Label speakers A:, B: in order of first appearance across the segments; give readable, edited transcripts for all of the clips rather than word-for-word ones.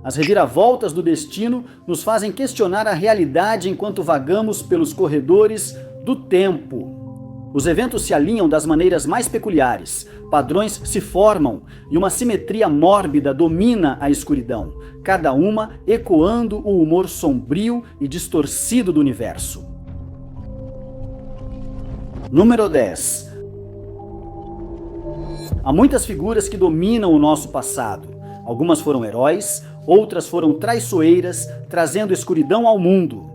A: As reviravoltas do destino nos fazem questionar a realidade enquanto vagamos pelos corredores do tempo. Os eventos se alinham das maneiras mais peculiares, padrões se formam e uma simetria mórbida domina a escuridão, cada uma ecoando o humor sombrio e distorcido do universo. Número 10. Há muitas figuras que dominam o nosso passado. Algumas foram heróis, outras foram traiçoeiras, trazendo escuridão ao mundo.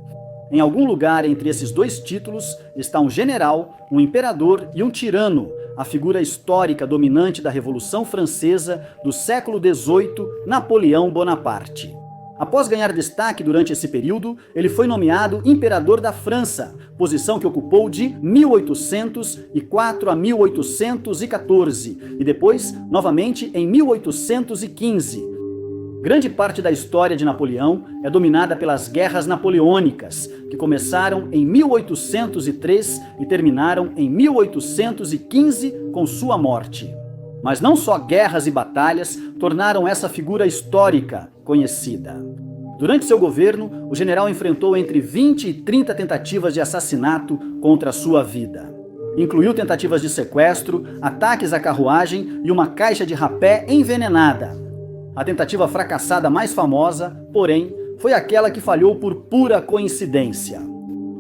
A: Em algum lugar entre esses dois títulos está um general, um imperador e um tirano, a figura histórica dominante da Revolução Francesa do século XVIII, Napoleão Bonaparte. Após ganhar destaque durante esse período, ele foi nomeado Imperador da França, posição que ocupou de 1804 a 1814 e depois, novamente, em 1815. Grande parte da história de Napoleão é dominada pelas guerras napoleônicas, que começaram em 1803 e terminaram em 1815 com sua morte. Mas não só guerras e batalhas tornaram essa figura histórica conhecida. Durante seu governo, o general enfrentou entre 20 e 30 tentativas de assassinato contra a sua vida. Incluiu tentativas de sequestro, ataques à carruagem e uma caixa de rapé envenenada. A tentativa fracassada mais famosa, porém, foi aquela que falhou por pura coincidência.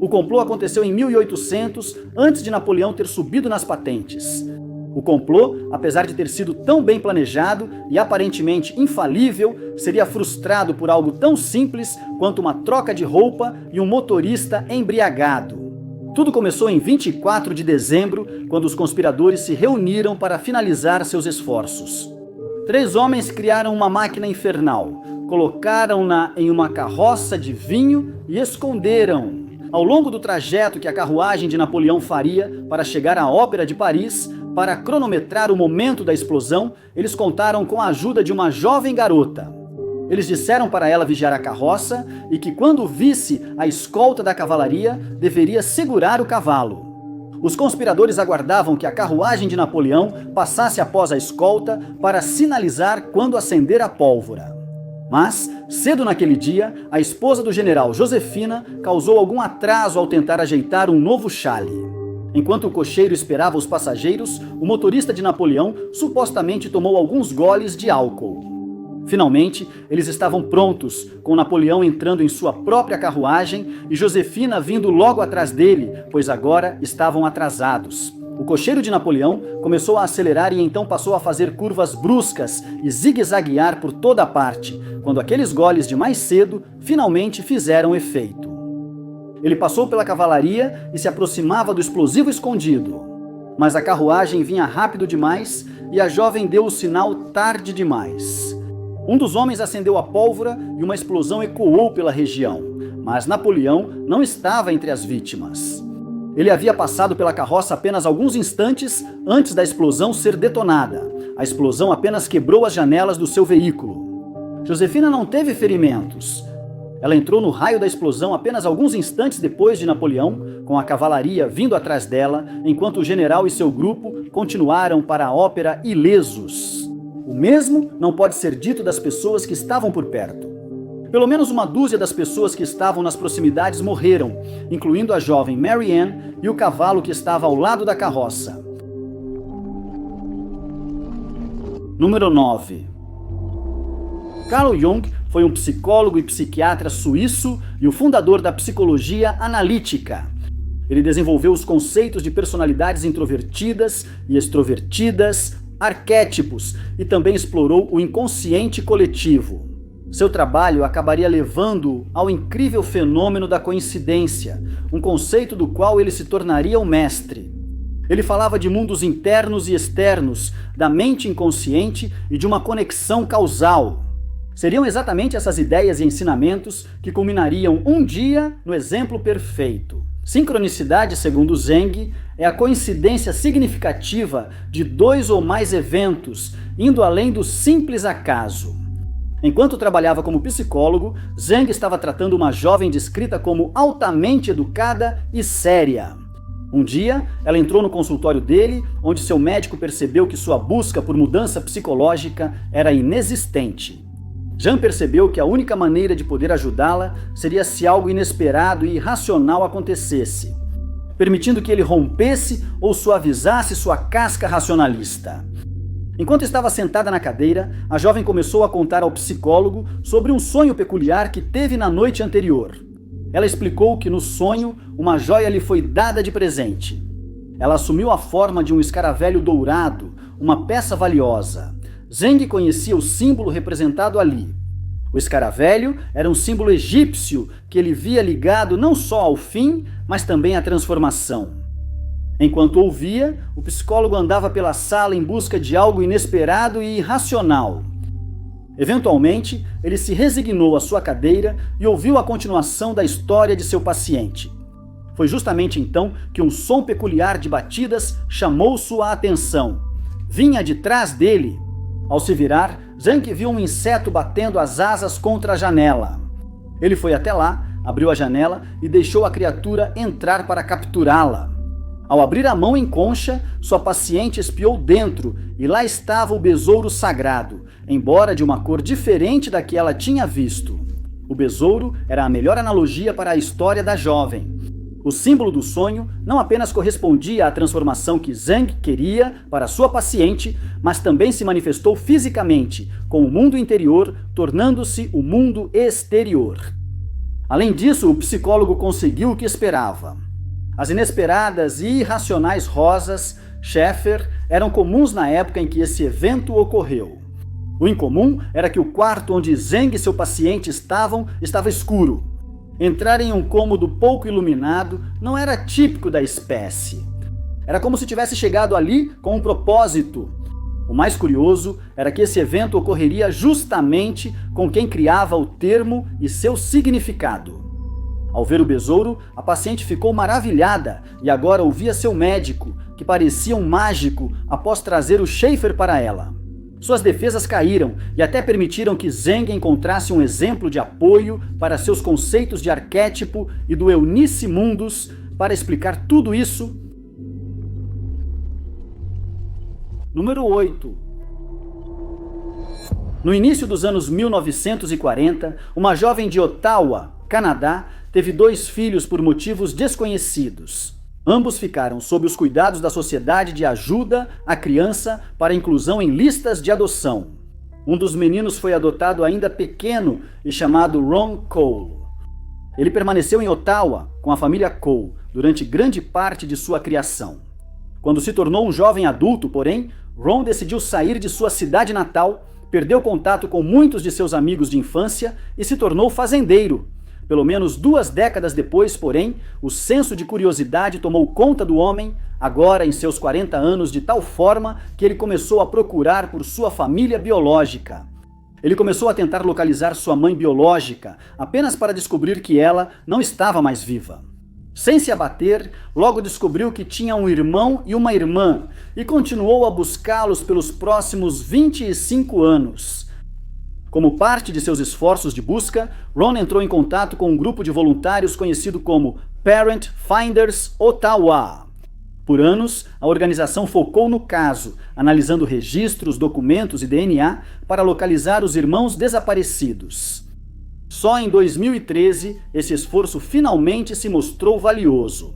A: O complô aconteceu em 1800, antes de Napoleão ter subido nas patentes. O complô, apesar de ter sido tão bem planejado e aparentemente infalível, seria frustrado por algo tão simples quanto uma troca de roupa e um motorista embriagado. Tudo começou em 24 de dezembro, quando os conspiradores se reuniram para finalizar seus esforços. 3 homens criaram uma máquina infernal, colocaram-na em uma carroça de vinho e esconderam. Ao longo do trajeto que a carruagem de Napoleão faria para chegar à Ópera de Paris, para cronometrar o momento da explosão, eles contaram com a ajuda de uma jovem garota. Eles disseram para ela vigiar a carroça e que quando visse a escolta da cavalaria, deveria segurar o cavalo. Os conspiradores aguardavam que a carruagem de Napoleão passasse após a escolta para sinalizar quando acender a pólvora. Mas, cedo naquele dia, a esposa do general, Josefina, causou algum atraso ao tentar ajeitar um novo chale. Enquanto o cocheiro esperava os passageiros, o motorista de Napoleão supostamente tomou alguns goles de álcool. Finalmente, eles estavam prontos, com Napoleão entrando em sua própria carruagem e Josefina vindo logo atrás dele, pois agora estavam atrasados. O cocheiro de Napoleão começou a acelerar e então passou a fazer curvas bruscas e zigue-zaguear por toda a parte, quando aqueles goles de mais cedo finalmente fizeram efeito. Ele passou pela cavalaria e se aproximava do explosivo escondido. Mas a carruagem vinha rápido demais e a jovem deu o sinal tarde demais. Um dos homens acendeu a pólvora e uma explosão ecoou pela região, mas Napoleão não estava entre as vítimas. Ele havia passado pela carroça apenas alguns instantes antes da explosão ser detonada. A explosão apenas quebrou as janelas do seu veículo. Josefina não teve ferimentos. Ela entrou no raio da explosão apenas alguns instantes depois de Napoleão, com a cavalaria vindo atrás dela, enquanto o general e seu grupo continuaram para a ópera ilesos. O mesmo não pode ser dito das pessoas que estavam por perto. Pelo menos uma dúzia das pessoas que estavam nas proximidades morreram, incluindo a jovem Mary Ann e o cavalo que estava ao lado da carroça. Número 9. Carl Jung foi um psicólogo e psiquiatra suíço e o fundador da psicologia analítica. Ele desenvolveu os conceitos de personalidades introvertidas e extrovertidas, arquétipos, e também explorou o inconsciente coletivo. Seu trabalho acabaria levando-o ao incrível fenômeno da coincidência, um conceito do qual ele se tornaria o mestre. Ele falava de mundos internos e externos, da mente inconsciente e de uma conexão causal. Seriam exatamente essas ideias e ensinamentos que culminariam um dia no exemplo perfeito. Sincronicidade, segundo Zeng, é a coincidência significativa de 2 ou mais eventos, indo além do simples acaso. Enquanto trabalhava como psicólogo, Zeng estava tratando uma jovem descrita como altamente educada e séria. Um dia, ela entrou no consultório dele, onde seu médico percebeu que sua busca por mudança psicológica era inexistente. Jan percebeu que a única maneira de poder ajudá-la seria se algo inesperado e irracional acontecesse, permitindo que ele rompesse ou suavizasse sua casca racionalista. Enquanto estava sentada na cadeira, a jovem começou a contar ao psicólogo sobre um sonho peculiar que teve na noite anterior. Ela explicou que no sonho uma joia lhe foi dada de presente. Ela assumiu a forma de um escaravelho dourado, uma peça valiosa. Zeng conhecia o símbolo representado ali. O escaravelho era um símbolo egípcio que ele via ligado não só ao fim, mas também à transformação. Enquanto ouvia, o psicólogo andava pela sala em busca de algo inesperado e irracional. Eventualmente, ele se resignou à sua cadeira e ouviu a continuação da história de seu paciente. Foi justamente então que um som peculiar de batidas chamou sua atenção. Vinha de trás dele. Ao se virar, Zeng viu um inseto batendo as asas contra a janela. Ele foi até lá, abriu a janela e deixou a criatura entrar para capturá-la. Ao abrir a mão em concha, sua paciente espiou dentro e lá estava o besouro sagrado, embora de uma cor diferente da que ela tinha visto. O besouro era a melhor analogia para a história da jovem. O símbolo do sonho não apenas correspondia à transformação que Zeng queria para sua paciente, mas também se manifestou fisicamente, com o mundo interior tornando-se o mundo exterior. Além disso, o psicólogo conseguiu o que esperava. As inesperadas e irracionais rosas Schaeffer eram comuns na época em que esse evento ocorreu. O incomum era que o quarto onde Zeng e seu paciente estava escuro. Entrar em um cômodo pouco iluminado não era típico da espécie. Era como se tivesse chegado ali com um propósito. O mais curioso era que esse evento ocorreria justamente com quem criava o termo e seu significado. Ao ver o besouro, a paciente ficou maravilhada e agora ouvia seu médico, que parecia um mágico, após trazer o Schaeffer para ela. Suas defesas caíram e até permitiram que Zeng encontrasse um exemplo de apoio para seus conceitos de arquétipo e do Eunice Mundus para explicar tudo isso. Número 8. No início dos anos 1940, uma jovem de Ottawa, Canadá, teve 2 filhos por motivos desconhecidos. Ambos ficaram sob os cuidados da Sociedade de Ajuda à Criança para inclusão em listas de adoção. Um dos meninos foi adotado ainda pequeno e chamado Ron Cole. Ele permaneceu em Ottawa com a família Cole durante grande parte de sua criação. Quando se tornou um jovem adulto, porém, Ron decidiu sair de sua cidade natal, perdeu contato com muitos de seus amigos de infância e se tornou fazendeiro. Pelo menos 2 décadas depois, porém, o senso de curiosidade tomou conta do homem, agora em seus 40 anos, de tal forma que ele começou a procurar por sua família biológica. Ele começou a tentar localizar sua mãe biológica, apenas para descobrir que ela não estava mais viva. Sem se abater, logo descobriu que tinha um irmão e uma irmã, e continuou a buscá-los pelos próximos 25 anos. Como parte de seus esforços de busca, Ron entrou em contato com um grupo de voluntários conhecido como Parent Finders Ottawa. Por anos, a organização focou no caso, analisando registros, documentos e DNA para localizar os irmãos desaparecidos. Só em 2013, esse esforço finalmente se mostrou valioso.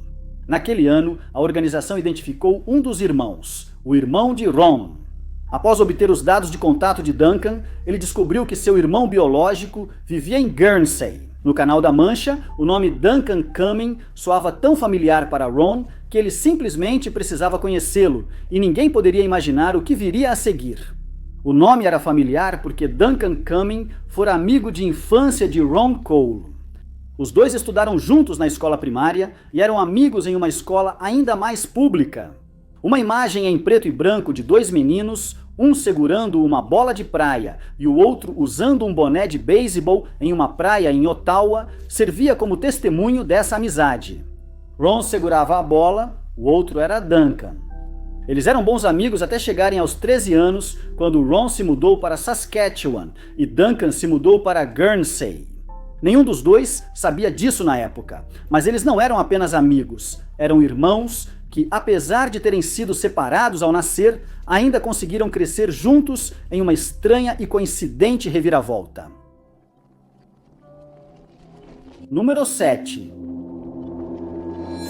A: Naquele ano, a organização identificou um dos irmãos, o irmão de Ron. Após obter os dados de contato de Duncan, ele descobriu que seu irmão biológico vivia em Guernsey. No Canal da Mancha, o nome Duncan Cumming soava tão familiar para Ron que ele simplesmente precisava conhecê-lo, e ninguém poderia imaginar o que viria a seguir. O nome era familiar porque Duncan Cumming fora amigo de infância de Ron Cole. Os dois estudaram juntos na escola primária e eram amigos em uma escola ainda mais pública. Uma imagem em preto e branco de 2 meninos, um segurando uma bola de praia e o outro usando um boné de beisebol em uma praia em Ottawa, servia como testemunho dessa amizade. Ron segurava a bola, o outro era Duncan. Eles eram bons amigos até chegarem aos 13 anos, quando Ron se mudou para Saskatchewan e Duncan se mudou para Guernsey. Nenhum dos dois sabia disso na época, mas eles não eram apenas amigos, eram irmãos que, apesar de terem sido separados ao nascer, ainda conseguiram crescer juntos em uma estranha e coincidente reviravolta. Número 7.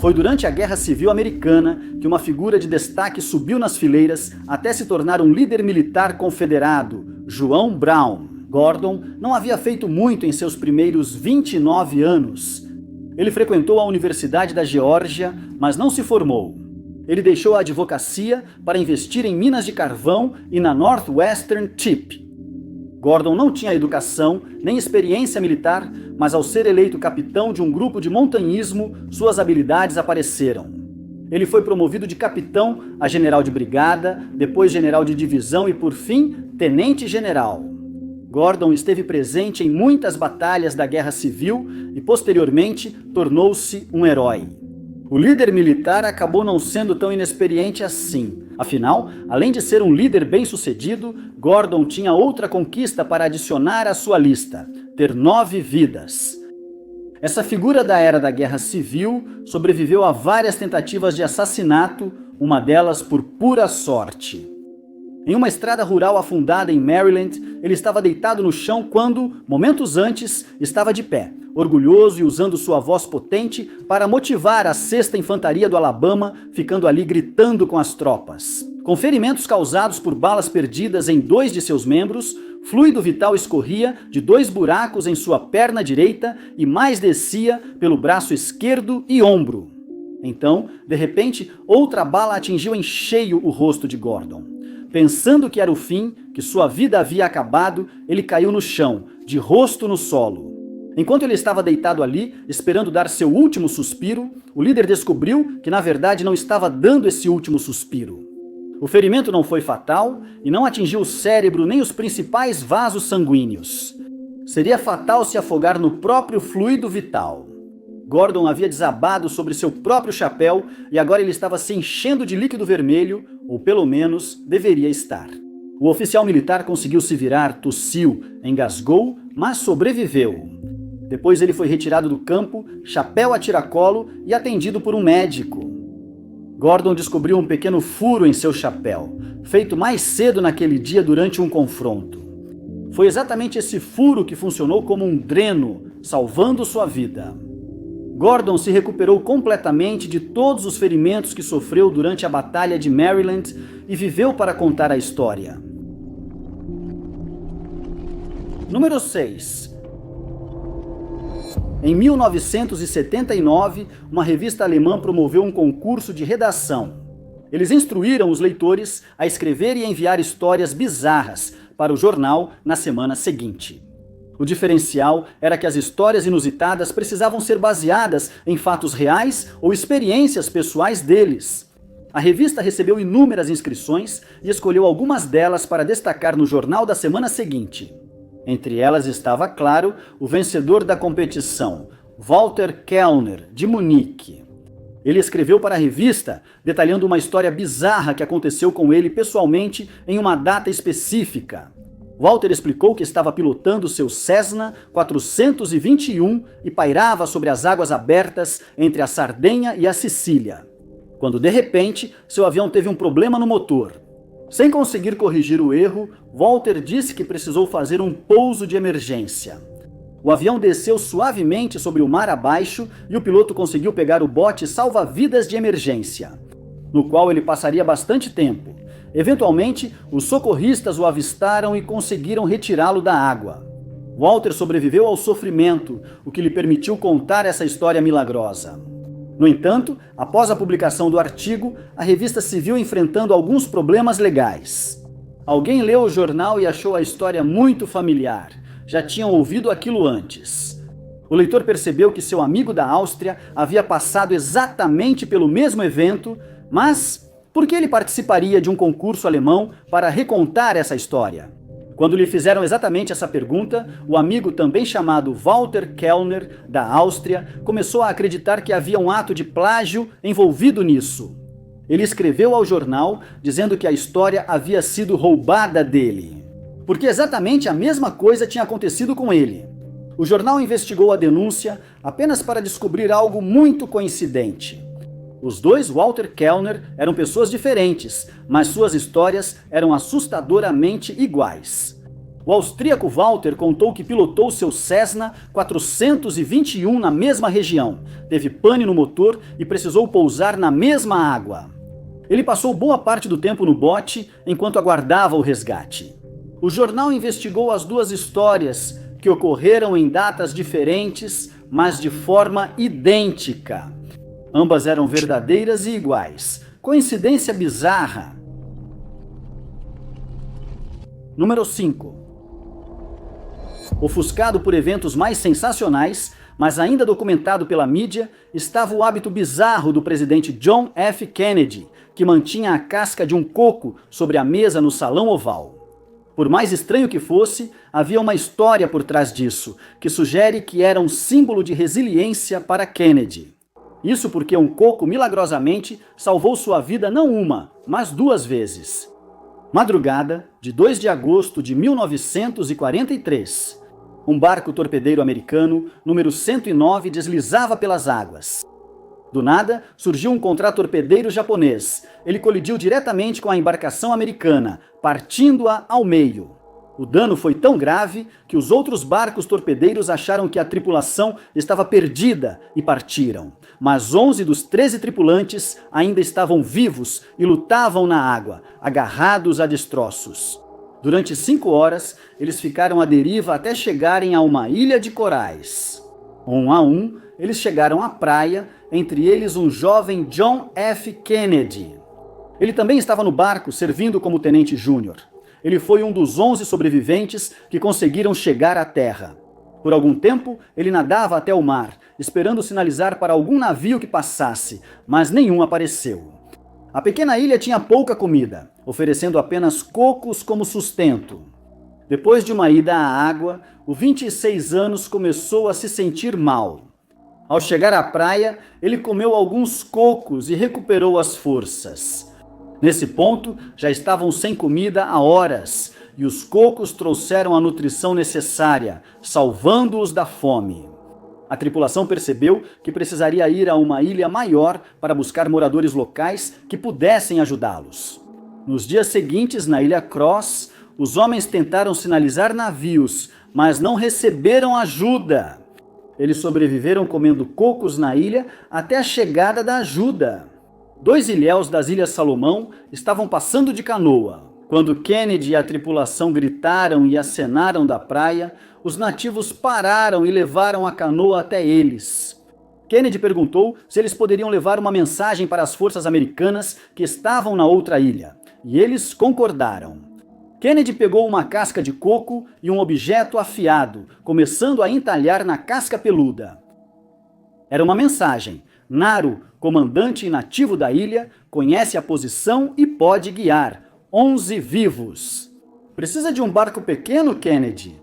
A: Foi durante a Guerra Civil Americana que uma figura de destaque subiu nas fileiras até se tornar um líder militar confederado, João Brown. Gordon não havia feito muito em seus primeiros 29 anos. Ele frequentou a Universidade da Geórgia, mas não se formou. Ele deixou a advocacia para investir em minas de carvão e na Northwestern Tip. Gordon não tinha educação nem experiência militar, mas ao ser eleito capitão de um grupo de montanhismo, suas habilidades apareceram. Ele foi promovido de capitão a general de brigada, depois general de divisão e, por fim, tenente-general. Gordon esteve presente em muitas batalhas da Guerra Civil e, posteriormente, tornou-se um herói. O líder militar acabou não sendo tão inexperiente assim. Afinal, além de ser um líder bem-sucedido, Gordon tinha outra conquista para adicionar à sua lista: ter 9 vidas. Essa figura da era da Guerra Civil sobreviveu a várias tentativas de assassinato, uma delas por pura sorte. Em uma estrada rural afundada em Maryland, ele estava deitado no chão quando, momentos antes, estava de pé, orgulhoso e usando sua voz potente para motivar a 6ª Infantaria do Alabama, ficando ali gritando com as tropas. Com ferimentos causados por balas perdidas em 2 de seus membros, fluido vital escorria de 2 buracos em sua perna direita e mais descia pelo braço esquerdo e ombro. Então, de repente, outra bala atingiu em cheio o rosto de Gordon. Pensando que era o fim, que sua vida havia acabado, ele caiu no chão, de rosto no solo. Enquanto ele estava deitado ali, esperando dar seu último suspiro, o líder descobriu que na verdade não estava dando esse último suspiro. O ferimento não foi fatal e não atingiu o cérebro nem os principais vasos sanguíneos. Seria fatal se afogar no próprio fluido vital. Gordon havia desabado sobre seu próprio chapéu e agora ele estava se enchendo de líquido vermelho, ou pelo menos deveria estar. O oficial militar conseguiu se virar, tossiu, engasgou, mas sobreviveu. Depois ele foi retirado do campo, chapéu a tiracolo e atendido por um médico. Gordon descobriu um pequeno furo em seu chapéu, feito mais cedo naquele dia durante um confronto. Foi exatamente esse furo que funcionou como um dreno, salvando sua vida. Gordon se recuperou completamente de todos os ferimentos que sofreu durante a Batalha de Maryland e viveu para contar a história. Número 6. Em 1979, uma revista alemã promoveu um concurso de redação. Eles instruíram os leitores a escrever e enviar histórias bizarras para o jornal na semana seguinte. O diferencial era que as histórias inusitadas precisavam ser baseadas em fatos reais ou experiências pessoais deles. A revista recebeu inúmeras inscrições e escolheu algumas delas para destacar no jornal da semana seguinte. Entre elas estava, claro, o vencedor da competição, Walter Kellner, de Munique. Ele escreveu para a revista, detalhando uma história bizarra que aconteceu com ele pessoalmente em uma data específica. Walter explicou que estava pilotando seu Cessna 421 e pairava sobre as águas abertas entre a Sardenha e a Sicília, quando de repente seu avião teve um problema no motor. Sem conseguir corrigir o erro, Walter disse que precisou fazer um pouso de emergência. O avião desceu suavemente sobre o mar abaixo e o piloto conseguiu pegar o bote salva-vidas de emergência, no qual ele passaria bastante tempo. Eventualmente, os socorristas o avistaram e conseguiram retirá-lo da água. Walter sobreviveu ao sofrimento, o que lhe permitiu contar essa história milagrosa. No entanto, após a publicação do artigo, a revista se viu enfrentando alguns problemas legais. Alguém leu o jornal e achou a história muito familiar. Já tinham ouvido aquilo antes. O leitor percebeu que seu amigo da Áustria havia passado exatamente pelo mesmo evento, mas por que ele participaria de um concurso alemão para recontar essa história? Quando lhe fizeram exatamente essa pergunta, o amigo também chamado Walter Kellner, da Áustria, começou a acreditar que havia um ato de plágio envolvido nisso. Ele escreveu ao jornal dizendo que a história havia sido roubada dele, porque exatamente a mesma coisa tinha acontecido com ele. O jornal investigou a denúncia apenas para descobrir algo muito coincidente. Os dois Walter Kellner eram pessoas diferentes, mas suas histórias eram assustadoramente iguais. O austríaco Walter contou que pilotou seu Cessna 421 na mesma região, teve pane no motor e precisou pousar na mesma água. Ele passou boa parte do tempo no bote enquanto aguardava o resgate. O jornal investigou as duas histórias, que ocorreram em datas diferentes, mas de forma idêntica. Ambas eram verdadeiras e iguais. Coincidência bizarra. Número 5. Ofuscado por eventos mais sensacionais, mas ainda documentado pela mídia, estava o hábito bizarro do presidente John F. Kennedy, que mantinha a casca de um coco sobre a mesa no Salão Oval. Por mais estranho que fosse, havia uma história por trás disso, que sugere que era um símbolo de resiliência para Kennedy. Isso porque um coco milagrosamente salvou sua vida não uma, mas 2 vezes. Madrugada de 2 de agosto de 1943. Um barco torpedeiro americano, número 109, deslizava pelas águas. Do nada, surgiu um contratorpedeiro japonês. Ele colidiu diretamente com a embarcação americana, partindo-a ao meio. O dano foi tão grave que os outros barcos torpedeiros acharam que a tripulação estava perdida e partiram. Mas 11 dos 13 tripulantes ainda estavam vivos e lutavam na água, agarrados a destroços. Durante 5 horas, eles ficaram à deriva até chegarem a uma ilha de corais. Um a um, eles chegaram à praia, entre eles um jovem John F. Kennedy. Ele também estava no barco, servindo como tenente júnior. Ele foi um dos 11 sobreviventes que conseguiram chegar à terra. Por algum tempo, ele nadava até o mar, esperando sinalizar para algum navio que passasse, mas nenhum apareceu. A pequena ilha tinha pouca comida, oferecendo apenas cocos como sustento. Depois de uma ida à água, o 26 anos começou a se sentir mal. Ao chegar à praia, ele comeu alguns cocos e recuperou as forças. Nesse ponto, já estavam sem comida há horas, e os cocos trouxeram a nutrição necessária, salvando-os da fome. A tripulação percebeu que precisaria ir a uma ilha maior para buscar moradores locais que pudessem ajudá-los. Nos dias seguintes, na Ilha Cross, os homens tentaram sinalizar navios, mas não receberam ajuda. Eles sobreviveram comendo cocos na ilha até a chegada da ajuda. 2 ilhéus das Ilhas Salomão estavam passando de canoa. Quando Kennedy e a tripulação gritaram e acenaram da praia, os nativos pararam e levaram a canoa até eles. Kennedy perguntou se eles poderiam levar uma mensagem para as forças americanas que estavam na outra ilha, e eles concordaram. Kennedy pegou uma casca de coco e um objeto afiado, começando a entalhar na casca peluda. Era uma mensagem. Naru, comandante nativo da ilha, conhece a posição e pode guiar. 11 vivos. Precisa de um barco pequeno, Kennedy?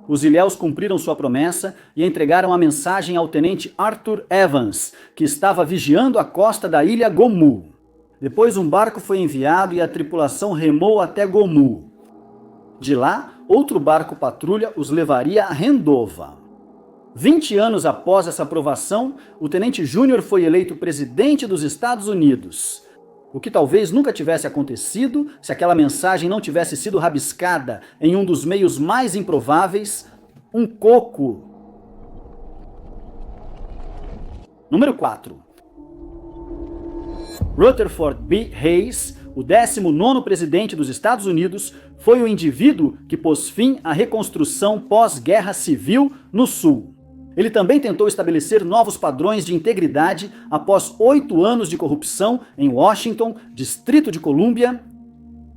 A: Os ilhéus cumpriram sua promessa e entregaram a mensagem ao tenente Arthur Evans, que estava vigiando a costa da ilha Gomu. Depois um barco foi enviado e a tripulação remou até Gomu. De lá, outro barco patrulha os levaria a Rendova. 20 anos após essa aprovação, o tenente júnior foi eleito presidente dos Estados Unidos. O que talvez nunca tivesse acontecido se aquela mensagem não tivesse sido rabiscada em um dos meios mais improváveis, um coco. Número 4. Rutherford B. Hayes, o 19º presidente dos Estados Unidos, foi o indivíduo que pôs fim à reconstrução pós-guerra civil no Sul. Ele também tentou estabelecer novos padrões de integridade após 8 anos de corrupção em Washington, Distrito de Colômbia.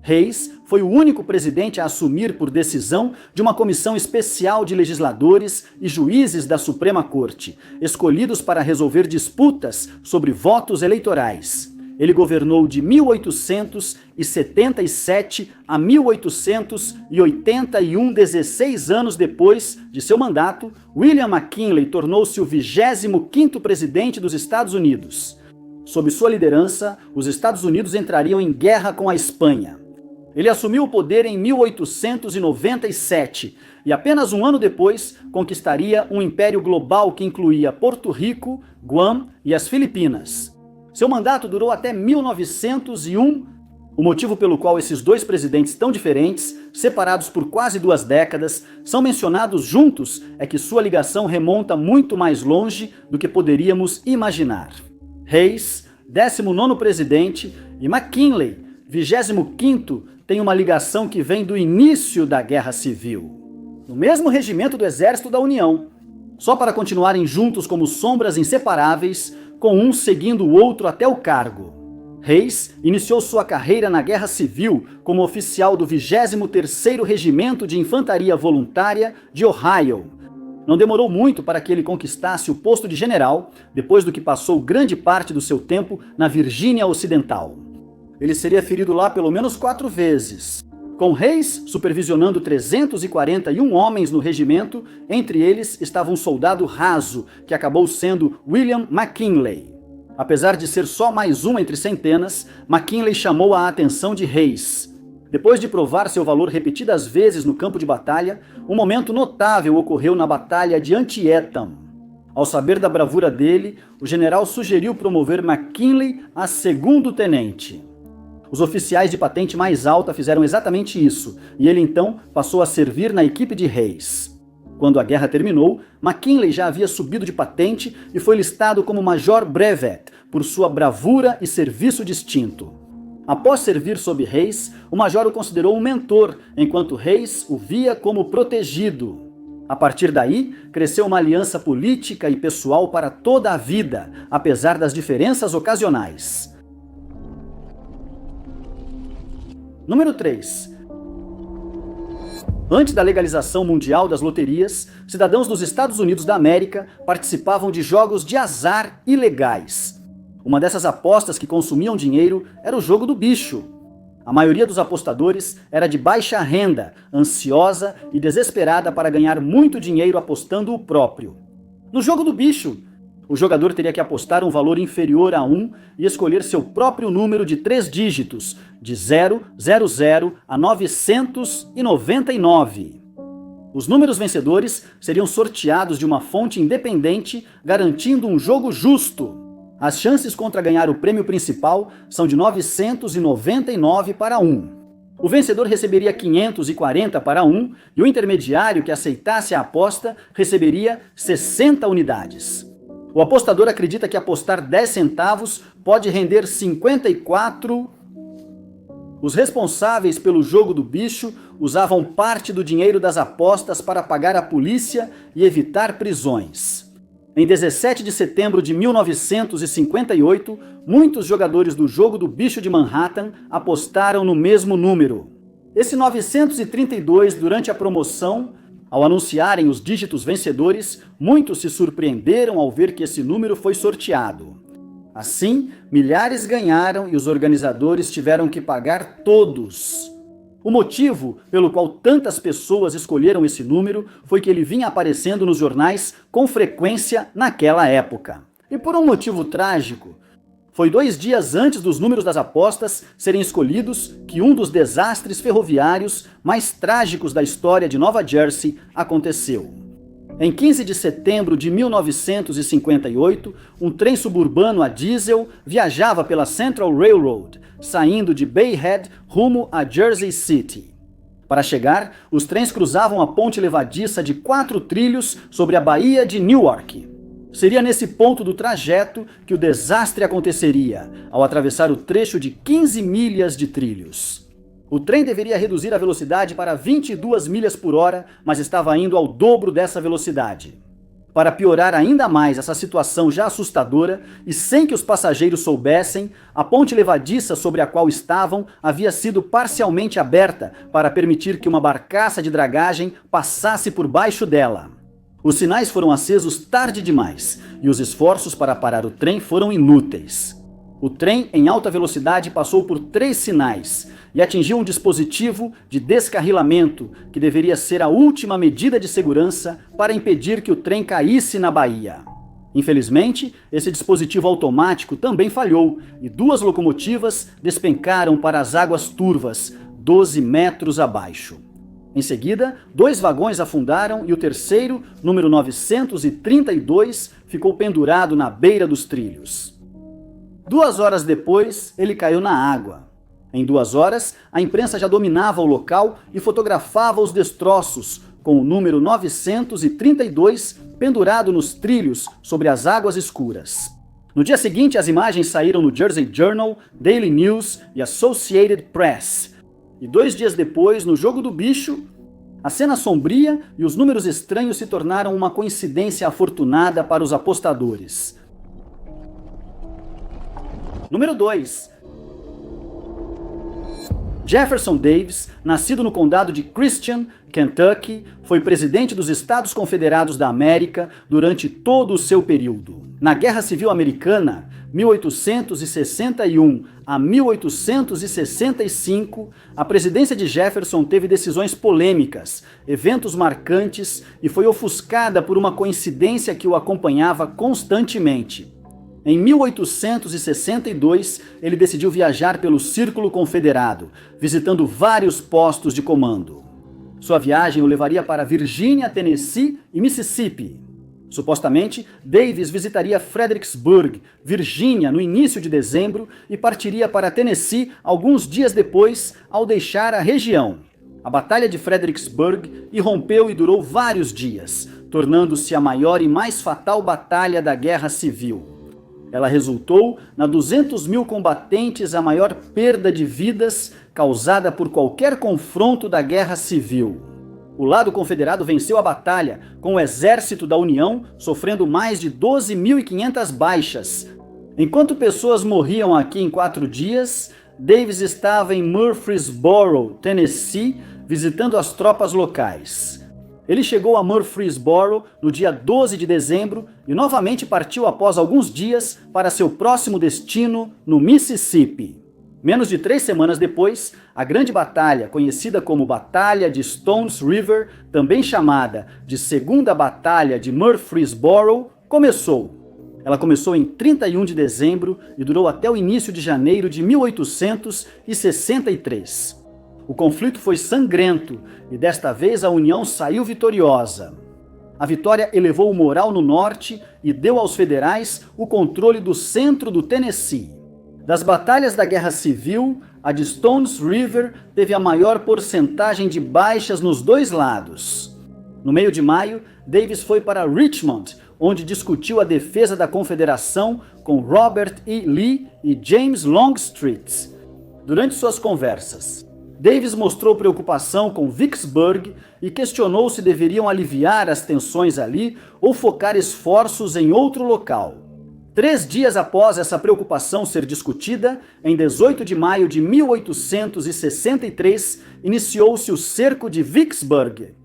A: Hayes foi o único presidente a assumir por decisão de uma comissão especial de legisladores e juízes da Suprema Corte, escolhidos para resolver disputas sobre votos eleitorais. Ele governou de 1877 a 1881, 16 anos depois de seu mandato. William McKinley tornou-se o 25º presidente dos Estados Unidos. Sob sua liderança, os Estados Unidos entrariam em guerra com a Espanha. Ele assumiu o poder em 1897 e apenas um ano depois conquistaria um império global que incluía Porto Rico, Guam e as Filipinas. Seu mandato durou até 1901. O motivo pelo qual esses dois presidentes tão diferentes, separados por quase 2 décadas, são mencionados juntos é que sua ligação remonta muito mais longe do que poderíamos imaginar. Hayes, 19º presidente, e McKinley, 25º, têm uma ligação que vem do início da Guerra Civil. No mesmo regimento do Exército da União, só para continuarem juntos como sombras inseparáveis, com um seguindo o outro até o cargo. Hayes iniciou sua carreira na Guerra Civil como oficial do 23º Regimento de Infantaria Voluntária de Ohio. Não demorou muito para que ele conquistasse o posto de general, depois do que passou grande parte do seu tempo na Virgínia Ocidental. Ele seria ferido lá pelo menos 4 vezes. Com Hayes supervisionando 341 homens no regimento, entre eles estava um soldado raso, que acabou sendo William McKinley. Apesar de ser só mais um entre centenas, McKinley chamou a atenção de Hayes. Depois de provar seu valor repetidas vezes no campo de batalha, um momento notável ocorreu na Batalha de Antietam. Ao saber da bravura dele, o general sugeriu promover McKinley a 2º tenente. Os oficiais de patente mais alta fizeram exatamente isso, e ele então passou a servir na equipe de Hayes. Quando a guerra terminou, McKinley já havia subido de patente e foi listado como Major Brevet por sua bravura e serviço distinto. Após servir sob Hayes, o major o considerou um mentor, enquanto Hayes o via como protegido. A partir daí, cresceu uma aliança política e pessoal para toda a vida, apesar das diferenças ocasionais. Número 3. Antes da legalização mundial das loterias, cidadãos dos Estados Unidos da América participavam de jogos de azar ilegais. Uma dessas apostas que consumiam dinheiro era o jogo do bicho. A maioria dos apostadores era de baixa renda, ansiosa e desesperada para ganhar muito dinheiro apostando o próprio. No jogo do bicho, o jogador teria que apostar um valor inferior a 1 e escolher seu próprio número de 3 dígitos, de 000 a 999. Os números vencedores seriam sorteados de uma fonte independente, garantindo um jogo justo. As chances contra ganhar o prêmio principal são de 999 para 1. O vencedor receberia 540 para 1 e o intermediário que aceitasse a aposta receberia 60 unidades. O apostador acredita que apostar 10 centavos pode render 54. Os responsáveis pelo jogo do bicho usavam parte do dinheiro das apostas para pagar a polícia e evitar prisões. Em 17 de setembro de 1958, muitos jogadores do jogo do bicho de Manhattan apostaram no mesmo número. Esse 932, durante a promoção, ao anunciarem os dígitos vencedores, muitos se surpreenderam ao ver que esse número foi sorteado. Assim, milhares ganharam e os organizadores tiveram que pagar todos. O motivo pelo qual tantas pessoas escolheram esse número foi que ele vinha aparecendo nos jornais com frequência naquela época. E por um motivo trágico, foi 2 dias antes dos números das apostas serem escolhidos que um dos desastres ferroviários mais trágicos da história de Nova Jersey aconteceu. Em 15 de setembro de 1958, um trem suburbano a diesel viajava pela Central Railroad, saindo de Bay Head rumo a Jersey City. Para chegar, os trens cruzavam a ponte levadiça de 4 trilhos sobre a Baía de Newark. Seria nesse ponto do trajeto que o desastre aconteceria, ao atravessar o trecho de 15 milhas de trilhos. O trem deveria reduzir a velocidade para 22 milhas por hora, mas estava indo ao dobro dessa velocidade. Para piorar ainda mais essa situação já assustadora, e sem que os passageiros soubessem, a ponte levadiça sobre a qual estavam havia sido parcialmente aberta para permitir que uma barcaça de dragagem passasse por baixo dela. Os sinais foram acesos tarde demais, e os esforços para parar o trem foram inúteis. O trem em alta velocidade passou por 3 sinais e atingiu um dispositivo de descarrilamento que deveria ser a última medida de segurança para impedir que o trem caísse na baía. Infelizmente, esse dispositivo automático também falhou e 2 locomotivas despencaram para as águas turvas, 12 metros abaixo. Em seguida, 2 vagões afundaram e o terceiro, número 932, ficou pendurado na beira dos trilhos. 2 horas depois, ele caiu na água. Em 2 horas, a imprensa já dominava o local e fotografava os destroços, com o número 932 pendurado nos trilhos sobre as águas escuras. No dia seguinte, as imagens saíram no Jersey Journal, Daily News e Associated Press. E 2 dias depois, no Jogo do Bicho, a cena sombria e os números estranhos se tornaram uma coincidência afortunada para os apostadores. Número 2. Jefferson Davis, nascido no condado de Christian, Kentucky, foi presidente dos Estados Confederados da América durante todo o seu período. Na Guerra Civil Americana, 1861 a 1865, a presidência de Jefferson teve decisões polêmicas, eventos marcantes e foi ofuscada por uma coincidência que o acompanhava constantemente. Em 1862, ele decidiu viajar pelo Círculo Confederado, visitando vários postos de comando. Sua viagem o levaria para Virgínia, Tennessee e Mississippi. Supostamente, Davis visitaria Fredericksburg, Virgínia, no início de dezembro e partiria para Tennessee alguns dias depois, ao deixar a região. A Batalha de Fredericksburg irrompeu e durou vários dias, tornando-se a maior e mais fatal batalha da Guerra Civil. Ela resultou na 200 mil combatentes, a maior perda de vidas causada por qualquer confronto da Guerra Civil. O lado confederado venceu a batalha, com o exército da União sofrendo mais de 12.500 baixas. Enquanto pessoas morriam aqui em 4 dias, Davis estava em Murfreesboro, Tennessee, visitando as tropas locais. Ele chegou a Murfreesboro no dia 12 de dezembro e novamente partiu após alguns dias para seu próximo destino, no Mississippi. Menos de 3 semanas depois, a grande batalha, conhecida como Batalha de Stones River, também chamada de Segunda Batalha de Murfreesboro, começou. Ela começou em 31 de dezembro e durou até o início de janeiro de 1863. O conflito foi sangrento e desta vez a União saiu vitoriosa. A vitória elevou o moral no norte e deu aos federais o controle do centro do Tennessee. Das batalhas da Guerra Civil, a de Stones River teve a maior porcentagem de baixas nos 2 lados. No meio de maio, Davis foi para Richmond, onde discutiu a defesa da Confederação com Robert E. Lee e James Longstreet. Durante suas conversas, Davis mostrou preocupação com Vicksburg e questionou se deveriam aliviar as tensões ali ou focar esforços em outro local. 3 dias após essa preocupação ser discutida, em 18 de maio de 1863, iniciou-se o cerco de Vicksburg.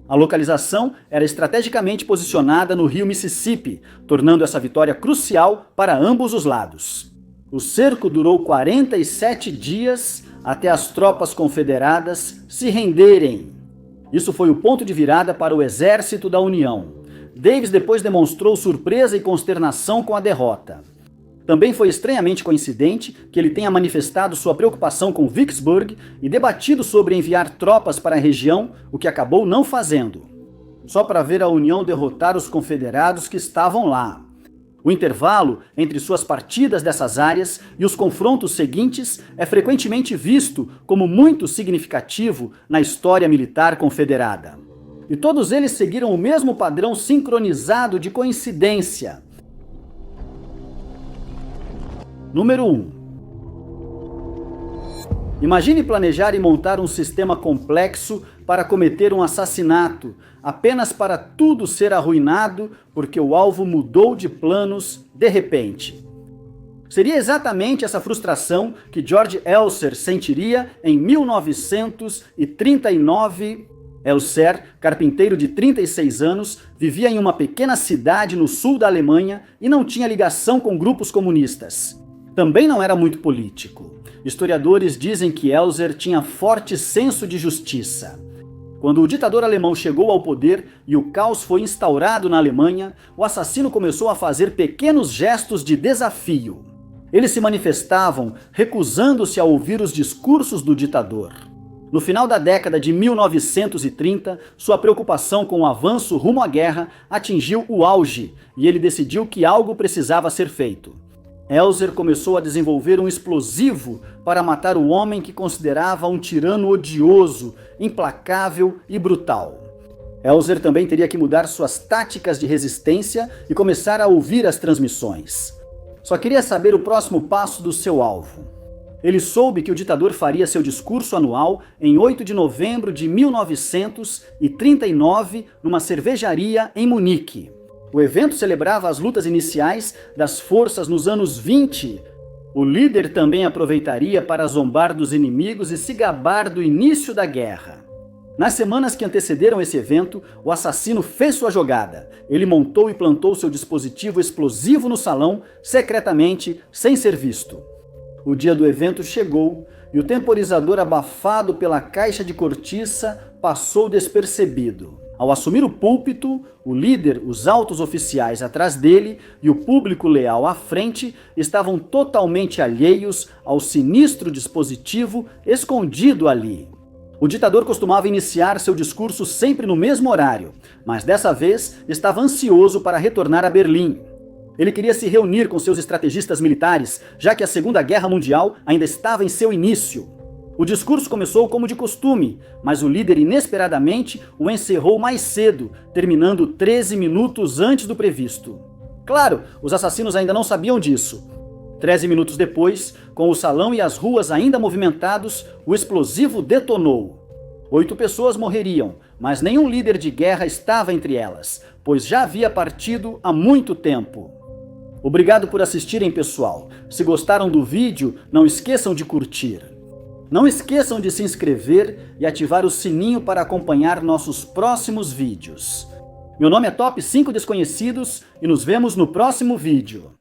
A: A localização era estrategicamente posicionada no rio Mississippi, tornando essa vitória crucial para ambos os lados. O cerco durou 47 dias até as tropas confederadas se renderem. Isso foi o ponto de virada para o exército da União. Davis depois demonstrou surpresa e consternação com a derrota. Também foi estranhamente coincidente que ele tenha manifestado sua preocupação com Vicksburg e debatido sobre enviar tropas para a região, o que acabou não fazendo. Só para ver a União derrotar os confederados que estavam lá. O intervalo entre suas partidas dessas áreas e os confrontos seguintes é frequentemente visto como muito significativo na história militar confederada. E todos eles seguiram o mesmo padrão sincronizado de coincidência. Número 1. Imagine planejar e montar um sistema complexo para cometer um assassinato, apenas para tudo ser arruinado porque o alvo mudou de planos de repente. Seria exatamente essa frustração que George Elser sentiria em 1939. Elser, carpinteiro de 36 anos, vivia em uma pequena cidade no sul da Alemanha e não tinha ligação com grupos comunistas. Também não era muito político. Historiadores dizem que Elser tinha forte senso de justiça. Quando o ditador alemão chegou ao poder e o caos foi instaurado na Alemanha, o assassino começou a fazer pequenos gestos de desafio. Eles se manifestavam recusando-se a ouvir os discursos do ditador. No final da década de 1930, sua preocupação com o avanço rumo à guerra atingiu o auge e ele decidiu que algo precisava ser feito. Elzer começou a desenvolver um explosivo para matar o homem que considerava um tirano odioso, implacável e brutal. Elzer também teria que mudar suas táticas de resistência e começar a ouvir as transmissões. Só queria saber o próximo passo do seu alvo. Ele soube que o ditador faria seu discurso anual em 8 de novembro de 1939, numa cervejaria em Munique. O evento celebrava as lutas iniciais das forças nos anos 20. O líder também aproveitaria para zombar dos inimigos e se gabar do início da guerra. Nas semanas que antecederam esse evento, o assassino fez sua jogada. Ele montou e plantou seu dispositivo explosivo no salão, secretamente, sem ser visto. O dia do evento chegou e o temporizador abafado pela caixa de cortiça passou despercebido. Ao assumir o púlpito, o líder, os altos oficiais atrás dele e o público leal à frente estavam totalmente alheios ao sinistro dispositivo escondido ali. O ditador costumava iniciar seu discurso sempre no mesmo horário, mas dessa vez estava ansioso para retornar a Berlim. Ele queria se reunir com seus estrategistas militares, já que a Segunda Guerra Mundial ainda estava em seu início. O discurso começou como de costume, mas o líder inesperadamente o encerrou mais cedo, terminando 13 minutos antes do previsto. Claro, os assassinos ainda não sabiam disso. 13 minutos depois, com o salão e as ruas ainda movimentados, o explosivo detonou. 8 pessoas morreriam, mas nenhum líder de guerra estava entre elas, pois já havia partido há muito tempo. Obrigado por assistirem, pessoal. Se gostaram do vídeo, não esqueçam de curtir. Não esqueçam de se inscrever e ativar o sininho para acompanhar nossos próximos vídeos. Meu nome é Top 5 Desconhecidos e nos vemos no próximo vídeo.